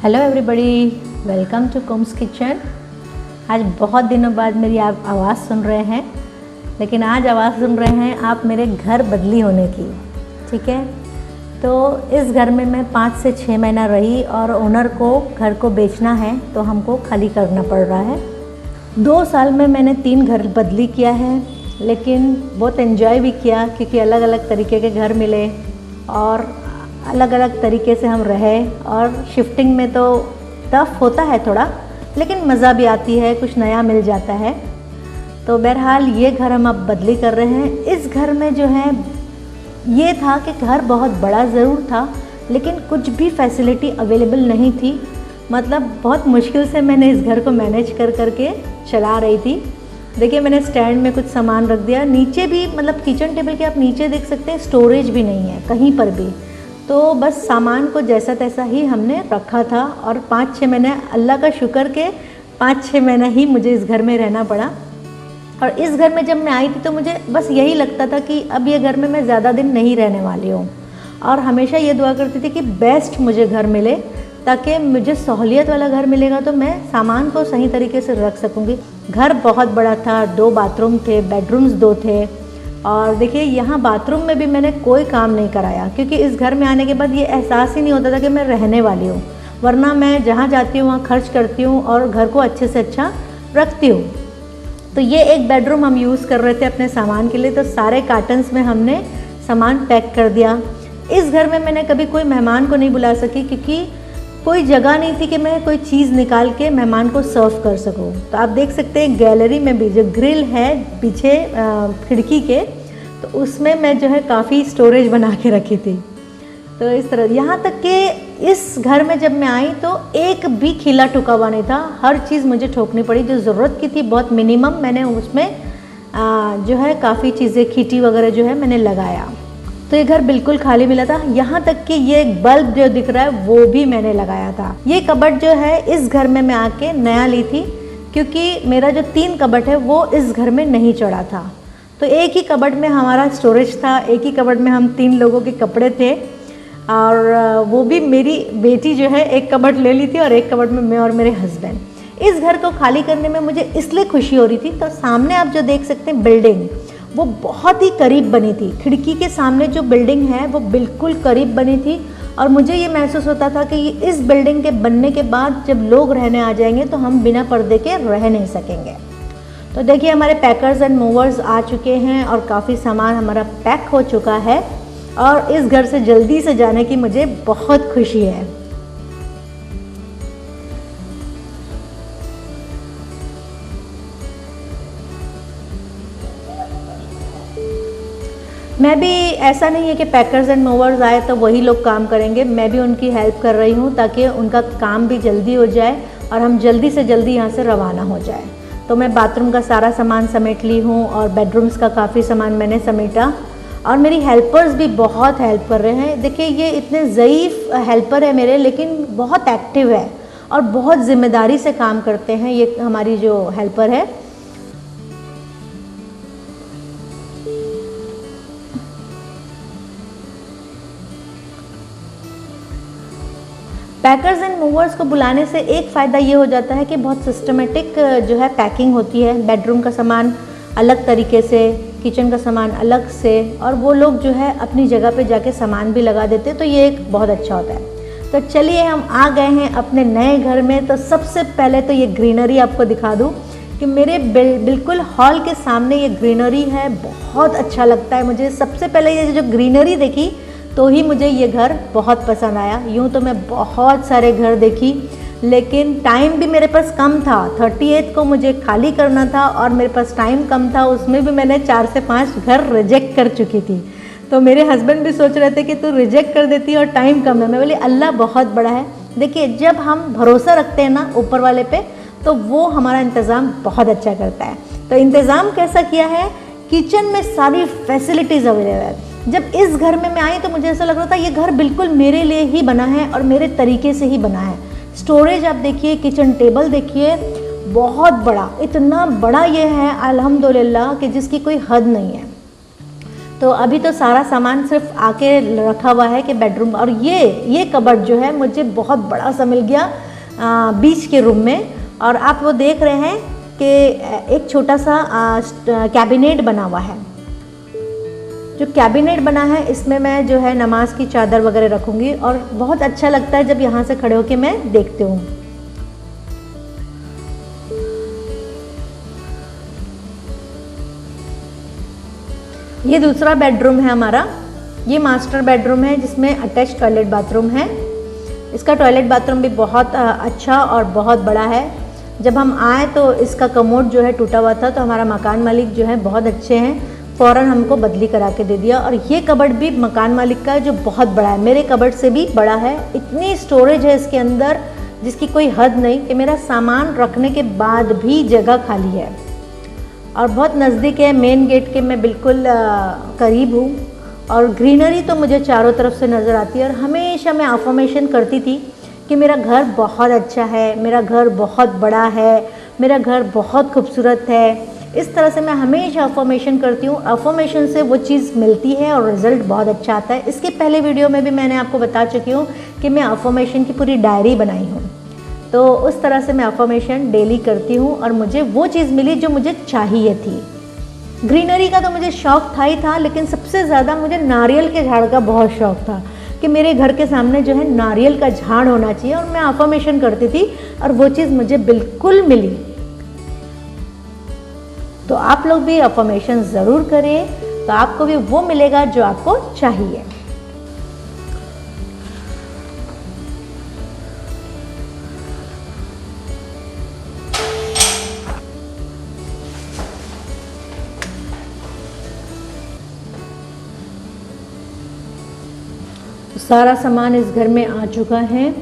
Hello everybody, welcome to कुम्स kitchen. आज बहुत दिनों बाद मेरी आप आवाज़ सुन रहे हैं, लेकिन आज आवाज़ सुन रहे हैं आप मेरे घर बदली होने की। ठीक है, तो इस घर में मैं 5 से 6 महीना रही और ओनर को घर को बेचना है तो हमको खाली करना पड़ रहा है। 2 साल में मैंने 3 घर बदली किया है, लेकिन बहुत एंजॉय भी किया क्योंकि अलग अलग तरीके के घर मिले और अलग अलग तरीके से हम रहे। और शिफ्टिंग में तो टफ होता है थोड़ा, लेकिन मज़ा भी आती है, कुछ नया मिल जाता है। तो बहरहाल ये घर हम अब बदली कर रहे हैं। इस घर में जो है ये था कि घर बहुत बड़ा ज़रूर था, लेकिन कुछ भी फैसिलिटी अवेलेबल नहीं थी। मतलब बहुत मुश्किल से मैंने इस घर को मैनेज कर करके चला रही थी। देखिए, मैंने स्टैंड में कुछ सामान रख दिया, नीचे भी मतलब किचन टेबल के आप नीचे देख सकते हैं, स्टोरेज भी नहीं है कहीं पर भी। तो बस सामान को जैसा तैसा ही हमने रखा था और 5-6 महीने, अल्लाह का शुक्र के 5-6 महीना ही मुझे इस घर में रहना पड़ा। और इस घर में जब मैं आई थी तो मुझे बस यही लगता था कि अब ये घर में मैं ज़्यादा दिन नहीं रहने वाली हूँ, और हमेशा ये दुआ करती थी कि बेस्ट मुझे घर मिले, ताकि मुझे सहूलियत वाला घर मिलेगा तो मैं सामान को सही तरीके से रख सकूँगी। घर बहुत बड़ा था, 2 बाथरूम थे, बेडरूम्स 2 थे। और देखिए, यहाँ बाथरूम में भी मैंने कोई काम नहीं कराया, क्योंकि इस घर में आने के बाद ये एहसास ही नहीं होता था कि मैं रहने वाली हूँ। वरना मैं जहाँ जाती हूँ वहाँ खर्च करती हूँ और घर को अच्छे से अच्छा रखती हूँ। तो ये एक बेडरूम हम यूज़ कर रहे थे अपने सामान के लिए, तो सारे कार्टन्स में हमने सामान पैक कर दिया। इस घर में मैंने कभी कोई मेहमान को नहीं बुला सकी, क्योंकि कोई जगह नहीं थी कि मैं कोई चीज़ निकाल के मेहमान को सर्व कर सकूं। तो आप देख सकते हैं गैलरी में भी जो ग्रिल है पीछे खिड़की के, तो उसमें मैं जो है काफ़ी स्टोरेज बना के रखी थी। तो इस तरह, यहाँ तक कि इस घर में जब मैं आई तो एक भी खिला ठुका हुआ नहीं था। हर चीज़ मुझे ठोकनी पड़ी, जो ज़रूरत की थी बहुत मिनिमम मैंने उसमें जो है काफ़ी चीज़ें, खीटी वगैरह जो है मैंने लगाया। तो ये घर बिल्कुल खाली मिला था। यहाँ तक कि ये बल्ब जो दिख रहा है वो भी मैंने लगाया था। ये कबर्ड जो है इस घर में मैं आके नया ली थी, क्योंकि मेरा जो 3 कबर्ड है वो इस घर में नहीं चढ़ा था। तो एक ही कबर्ड में हमारा स्टोरेज था, एक ही कबर्ड में हम 3 लोगों के कपड़े थे। और वो भी मेरी बेटी जो है एक कबर्ड ले ली थी और एक कबर्ड में मैं और मेरे हस्बैंड। इस घर को खाली करने में मुझे इसलिए खुशी हो रही थी। तो सामने आप जो देख सकते हैं बिल्डिंग, वो बहुत ही करीब बनी थी। खिड़की के सामने जो बिल्डिंग है वो बिल्कुल करीब बनी थी, और मुझे ये महसूस होता था कि इस बिल्डिंग के बनने के बाद जब लोग रहने आ जाएंगे तो हम बिना पर्दे के रह नहीं सकेंगे। तो देखिए, हमारे पैकर्स एंड मूवर्स आ चुके हैं और काफ़ी सामान हमारा पैक हो चुका है, और इस घर से जल्दी से जाने की मुझे बहुत खुशी है। मैं भी, ऐसा नहीं है कि पैकर्स एंड मूवर्स आए तो वही लोग काम करेंगे, मैं भी उनकी हेल्प कर रही हूँ ताकि उनका काम भी जल्दी हो जाए और हम जल्दी से जल्दी यहाँ से रवाना हो जाए। तो मैं बाथरूम का सारा सामान समेट ली हूँ और बेडरूम्स का काफ़ी सामान मैंने समेटा, और मेरी हेल्पर्स भी बहुत हेल्प कर रहे हैं। देखिए, ये इतने ज़ईफ़ हेल्पर है मेरे, लेकिन बहुत एक्टिव है और बहुत ज़िम्मेदारी से काम करते हैं। ये हमारी जो हेल्पर है, पैकर्स एंड मूवर्स को बुलाने से एक फ़ायदा ये हो जाता है कि बहुत सिस्टमेटिक जो है पैकिंग होती है। बेडरूम का सामान अलग तरीके से, किचन का सामान अलग से, और वो लोग जो है अपनी जगह पे जाके सामान भी लगा देते हैं, तो ये एक बहुत अच्छा होता है। तो चलिए, हम आ गए हैं अपने नए घर में। तो सबसे पहले तो ये ग्रीनरी आपको दिखा दूँ कि मेरे बिल्कुल हॉल के सामने ये ग्रीनरी है, बहुत अच्छा लगता है मुझे। सबसे पहले ये जो ग्रीनरी देखी तो ही मुझे ये घर बहुत पसंद आया। यूँ तो मैं बहुत सारे घर देखी, लेकिन टाइम भी मेरे पास कम था। 38 को मुझे खाली करना था और मेरे पास टाइम कम था, उसमें भी मैंने 4 से 5 घर रिजेक्ट कर चुकी थी। तो मेरे हस्बैंड भी सोच रहे थे कि तू रिजेक्ट कर देती और टाइम कम है। मैं बोली, अल्लाह बहुत बड़ा है। देखिए, जब हम भरोसा रखते हैं ना ऊपर वाले पे, तो वो हमारा इंतज़ाम बहुत अच्छा करता है। तो इंतज़ाम कैसा किया है, किचन में सारी फैसिलिटीज़ अवेलेबल है। जब इस घर में मैं आई तो मुझे ऐसा लग रहा था ये घर बिल्कुल मेरे लिए ही बना है और मेरे तरीके से ही बना है। स्टोरेज आप देखिए, किचन टेबल देखिए, बहुत बड़ा, इतना बड़ा ये है अल्हम्दुलिल्लाह कि जिसकी कोई हद नहीं है। तो अभी तो सारा सामान सिर्फ आके रखा हुआ है कि बेडरूम, और ये कबर्ड जो है मुझे बहुत बड़ा सा मिल गया बीच के रूम में। और आप वो देख रहे हैं कि एक छोटा सा कैबिनेट बना हुआ है। जो कैबिनेट बना है इसमें मैं जो है नमाज की चादर वगैरह रखूँगी, और बहुत अच्छा लगता है जब यहाँ से खड़े होके मैं देखती हूँ। ये दूसरा बेडरूम है हमारा। ये मास्टर बेडरूम है जिसमें अटैच टॉयलेट बाथरूम है। इसका टॉयलेट बाथरूम भी बहुत अच्छा और बहुत बड़ा है। जब हम आए तो इसका कमोड जो है टूटा हुआ था, तो हमारा मकान मालिक जो है बहुत अच्छे हैं, फ़ौरन हमको बदली करा के दे दिया। और ये कबर्ड भी मकान मालिक का है जो बहुत बड़ा है, मेरे कबर्ड से भी बड़ा है। इतनी स्टोरेज है इसके अंदर जिसकी कोई हद नहीं, कि मेरा सामान रखने के बाद भी जगह खाली है। और बहुत नज़दीक है, मेन गेट के मैं बिल्कुल करीब हूँ। और ग्रीनरी तो मुझे चारों तरफ से नज़र आती है। और हमेशा मैं अफर्मेशन करती थी कि मेरा घर बहुत अच्छा है, मेरा घर बहुत बड़ा है, मेरा घर बहुत खूबसूरत है। इस तरह से मैं हमेशा अफर्मेशन करती हूँ। अफर्मेशन से वो चीज़ मिलती है और रिज़ल्ट बहुत अच्छा आता है। इसके पहले वीडियो में भी मैंने आपको बता चुकी हूँ कि मैं अफर्मेशन की पूरी डायरी बनाई हूँ। तो उस तरह से मैं अफर्मेशन डेली करती हूँ और मुझे वो चीज़ मिली जो मुझे चाहिए थी। ग्रीनरी का तो मुझे शौक़ था ही था, लेकिन सबसे ज़्यादा मुझे नारियल के झाड़ का बहुत शौक़ था कि मेरे घर के सामने जो है नारियल का झाड़ होना चाहिए। और मैं अफर्मेशन करती थी और वो चीज़ मुझे बिल्कुल मिली। तो आप लोग भी अफर्मेशन ज़रूर करें, तो आपको भी वो मिलेगा जो आपको चाहिए। सारा सामान इस घर में आ चुका है।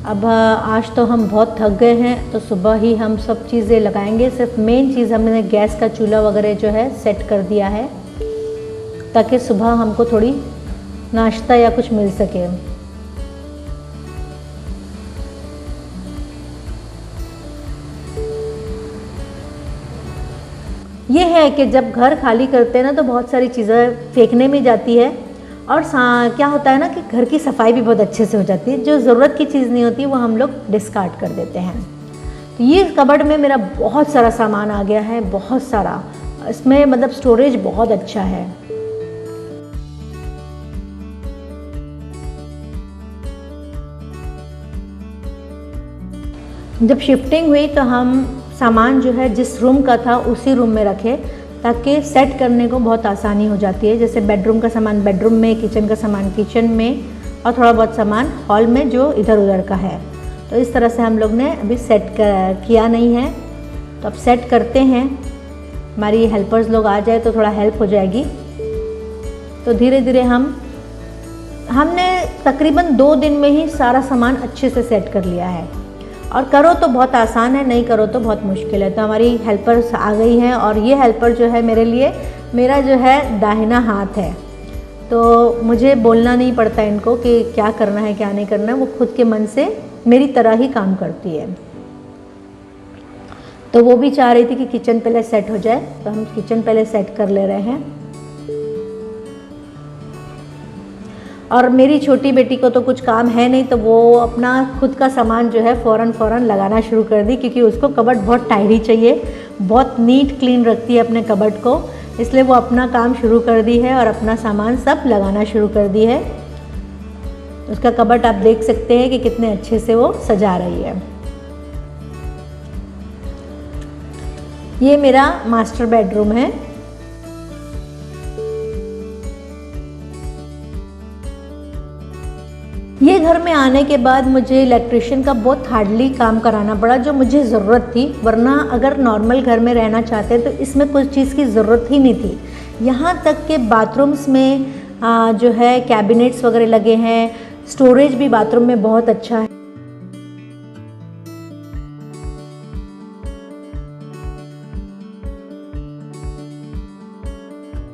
अब आज तो हम बहुत थक गए हैं, तो सुबह ही हम सब चीज़ें लगाएंगे। सिर्फ मेन चीज़ हमने गैस का चूल्हा वगैरह जो है सेट कर दिया है, ताकि सुबह हमको थोड़ी नाश्ता या कुछ मिल सके। ये है कि जब घर खाली करते हैं ना, तो बहुत सारी चीज़ें फेंकने में जाती है। और क्या होता है ना कि घर की सफाई भी बहुत अच्छे से हो जाती है। जो ज़रूरत की चीज़ नहीं होती वो हम लोग डिस्कार्ड कर देते हैं। तो ये कबर्ड में मेरा बहुत सारा सामान आ गया है, बहुत सारा। इसमें मतलब स्टोरेज बहुत अच्छा है। जब शिफ्टिंग हुई तो हम सामान जो है जिस रूम का था उसी रूम में रखे, ताकि सेट करने को बहुत आसानी हो जाती है। जैसे बेडरूम का सामान बेडरूम में, किचन का सामान किचन में, और थोड़ा बहुत सामान हॉल में जो इधर उधर का है। तो इस तरह से हम लोग ने अभी सेट किया नहीं है, तो अब सेट करते हैं। हमारी हेल्पर्स लोग आ जाए तो थोड़ा हेल्प हो जाएगी। तो धीरे धीरे हमने तकरीबन 2 दिन में ही सारा सामान अच्छे से सेट कर लिया है। और करो तो बहुत आसान है, नहीं करो तो बहुत मुश्किल है। तो हमारी हेल्पर्स आ गई हैं, और ये हेल्पर जो है मेरे लिए मेरा जो है दाहिना हाथ है। तो मुझे बोलना नहीं पड़ता इनको कि क्या करना है क्या नहीं करना है, वो खुद के मन से मेरी तरह ही काम करती है। तो वो भी चाह रही थी कि किचन पहले सेट हो जाए, तो हम किचन पहले सेट कर ले रहे हैं। और मेरी छोटी बेटी को तो कुछ काम है नहीं, तो वो अपना खुद का सामान जो है फ़ौरन लगाना शुरू कर दी, क्योंकि उसको कबर्ड बहुत टाइडी चाहिए, बहुत नीट क्लीन रखती है अपने कबर्ड को। इसलिए वो अपना काम शुरू कर दी है और अपना सामान सब लगाना शुरू कर दी है। उसका कबर्ड आप देख सकते हैं कि कितने अच्छे से वो सजा रही है। ये मेरा मास्टर बेडरूम है। ये घर में आने के बाद मुझे इलेक्ट्रिशियन का बहुत हार्डली काम कराना पड़ा, जो मुझे ज़रूरत थी। वरना अगर नॉर्मल घर में रहना चाहते तो इसमें कुछ चीज़ की ज़रूरत ही नहीं थी। यहाँ तक के बाथरूम्स में जो है कैबिनेट्स वगैरह लगे हैं, स्टोरेज भी बाथरूम में बहुत अच्छा है।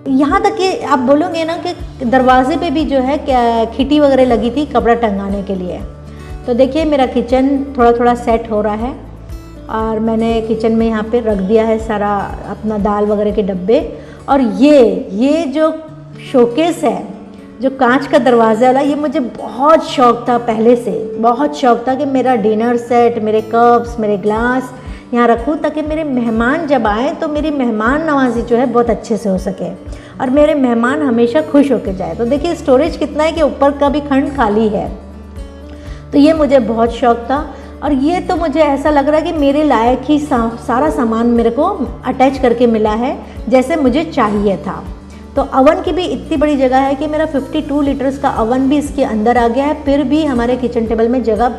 यहाँ तक कि आप बोलोगे ना कि दरवाजे पे भी जो है खिटी वगैरह लगी थी कपड़ा टंगाने के लिए। तो देखिए मेरा किचन थोड़ा थोड़ा सेट हो रहा है, और मैंने किचन में यहाँ पे रख दिया है सारा अपना दाल वगैरह के डब्बे। और ये जो शोकेस है, जो कांच का दरवाज़ा वाला, ये मुझे बहुत शौक़ था, पहले से बहुत शौक़ था कि मेरा डिनर सेट, मेरे कप्स, मेरे ग्लास यहाँ रखूँ ताकि मेरे मेहमान जब आए तो मेरी मेहमान नवाजी जो है बहुत अच्छे से हो सके और मेरे मेहमान हमेशा खुश होकर जाए। तो देखिए स्टोरेज कितना है कि ऊपर का भी खंड खाली है। तो ये मुझे बहुत शौक़ था और ये तो मुझे ऐसा लग रहा है कि मेरे लायक ही सारा सामान मेरे को अटैच करके मिला है जैसे मुझे चाहिए था। तो अवन की भी इतनी बड़ी जगह है कि मेरा 52 लीटर्स का अवन भी इसके अंदर आ गया है, फिर भी हमारे किचन टेबल में जगह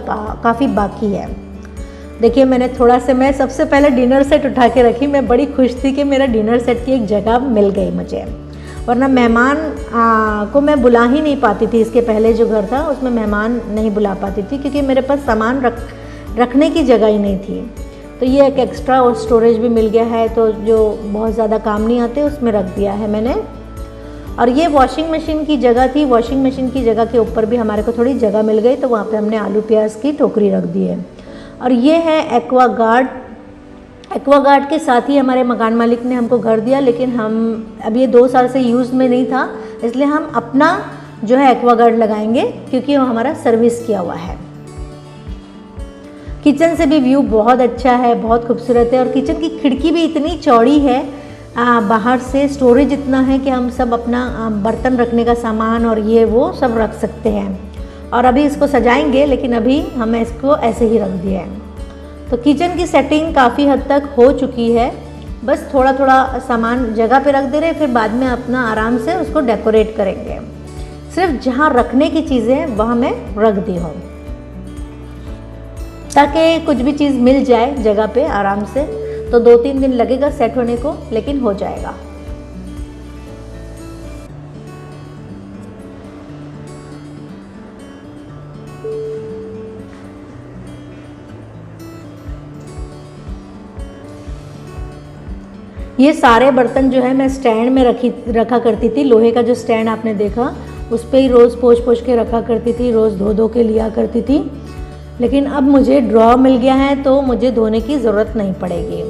काफ़ी बाकी है। देखिए मैंने थोड़ा सा, मैं सबसे पहले डिनर सेट उठा के रखी, मैं बड़ी खुश थी कि मेरा डिनर सेट की एक जगह मिल गई मुझे, वरना मेहमान को मैं बुला ही नहीं पाती थी। इसके पहले जो घर था उसमें मेहमान नहीं बुला पाती थी क्योंकि मेरे पास सामान रखने की जगह ही नहीं थी। तो ये एक एक्स्ट्रा और स्टोरेज भी मिल गया है, तो जो बहुत ज़्यादा काम नहीं आते उसमें रख दिया है मैंने। और ये वॉशिंग मशीन की जगह थी, वॉशिंग मशीन की जगह के ऊपर भी हमारे को थोड़ी जगह मिल गई, तो वहाँ पे हमने आलू प्याज की टोकरी रख दी है। और ये है एक्वागार्ड। एक्वागार्ड के साथ ही हमारे मकान मालिक ने हमको घर दिया, लेकिन हम अब ये 2 साल से यूज़ में नहीं था, इसलिए हम अपना जो है एक्वागार्ड लगाएंगे क्योंकि वो हमारा सर्विस किया हुआ है। किचन से भी व्यू बहुत अच्छा है, बहुत खूबसूरत है और किचन की खिड़की भी इतनी चौड़ी है, बाहर से स्टोरेज इतना है कि हम सब अपना बर्तन रखने का सामान और ये वो सब रख सकते हैं। और अभी इसको सजाएंगे, लेकिन अभी हमें इसको ऐसे ही रख दिया है। तो किचन की सेटिंग काफ़ी हद तक हो चुकी है, बस थोड़ा थोड़ा सामान जगह पे रख दे रहे हैं, फिर बाद में अपना आराम से उसको डेकोरेट करेंगे। सिर्फ जहाँ रखने की चीज़ें वहाँ मैं रख दी हूँ ताकि कुछ भी चीज़ मिल जाए जगह पे आराम से। तो 2-3 दिन लगेगा सेट होने को, लेकिन हो जाएगा। ये सारे बर्तन जो है मैं स्टैंड में रखा करती थी। लोहे का जो स्टैंड आपने देखा उस पर ही रोज़ पोंछ के रखा करती थी, रोज़ धो के लिया करती थी। लेकिन अब मुझे ड्रॉ मिल गया है तो मुझे धोने की ज़रूरत नहीं पड़ेगी।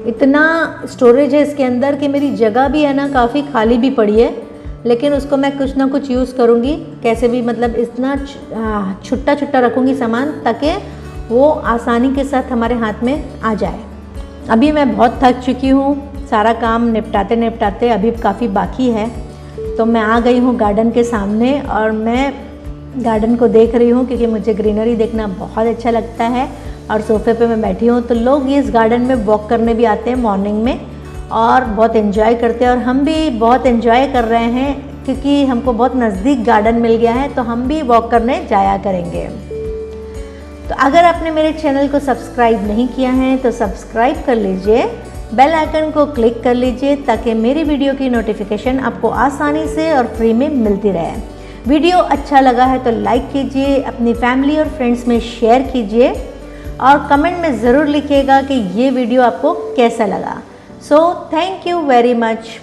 इतना स्टोरेज है इसके अंदर कि मेरी जगह भी है ना काफ़ी खाली भी पड़ी है, लेकिन उसको मैं कुछ ना कुछ यूज़ करूँगी कैसे भी, मतलब इतना छुट्टा छुट्टा रखूँगी सामान ताकि वो आसानी के साथ हमारे हाथ में आ जाए। अभी मैं बहुत थक चुकी हूँ, सारा काम निपटाते निपटाते अभी काफ़ी बाकी है। तो मैं आ गई हूँ गार्डन के सामने और मैं गार्डन को देख रही हूँ क्योंकि मुझे ग्रीनरी देखना बहुत अच्छा लगता है। और सोफे पे मैं बैठी हूँ, तो लोग इस गार्डन में वॉक करने भी आते हैं मॉर्निंग में और बहुत एंजॉय करते हैं और हम भी बहुत एंजॉय कर रहे हैं क्योंकि हमको बहुत नज़दीक गार्डन मिल गया है, तो हम भी वॉक करने जाया करेंगे। तो अगर आपने मेरे चैनल को सब्सक्राइब नहीं किया है तो सब्सक्राइब कर लीजिए, बेल आइकन को क्लिक कर लीजिए ताकि मेरी वीडियो की नोटिफिकेशन आपको आसानी से और फ्री में मिलती रहे। वीडियो अच्छा लगा है तो लाइक कीजिए, अपनी फैमिली और फ्रेंड्स में शेयर कीजिए और कमेंट में ज़रूर लिखिएगा कि ये वीडियो आपको कैसा लगा। So thank you very much.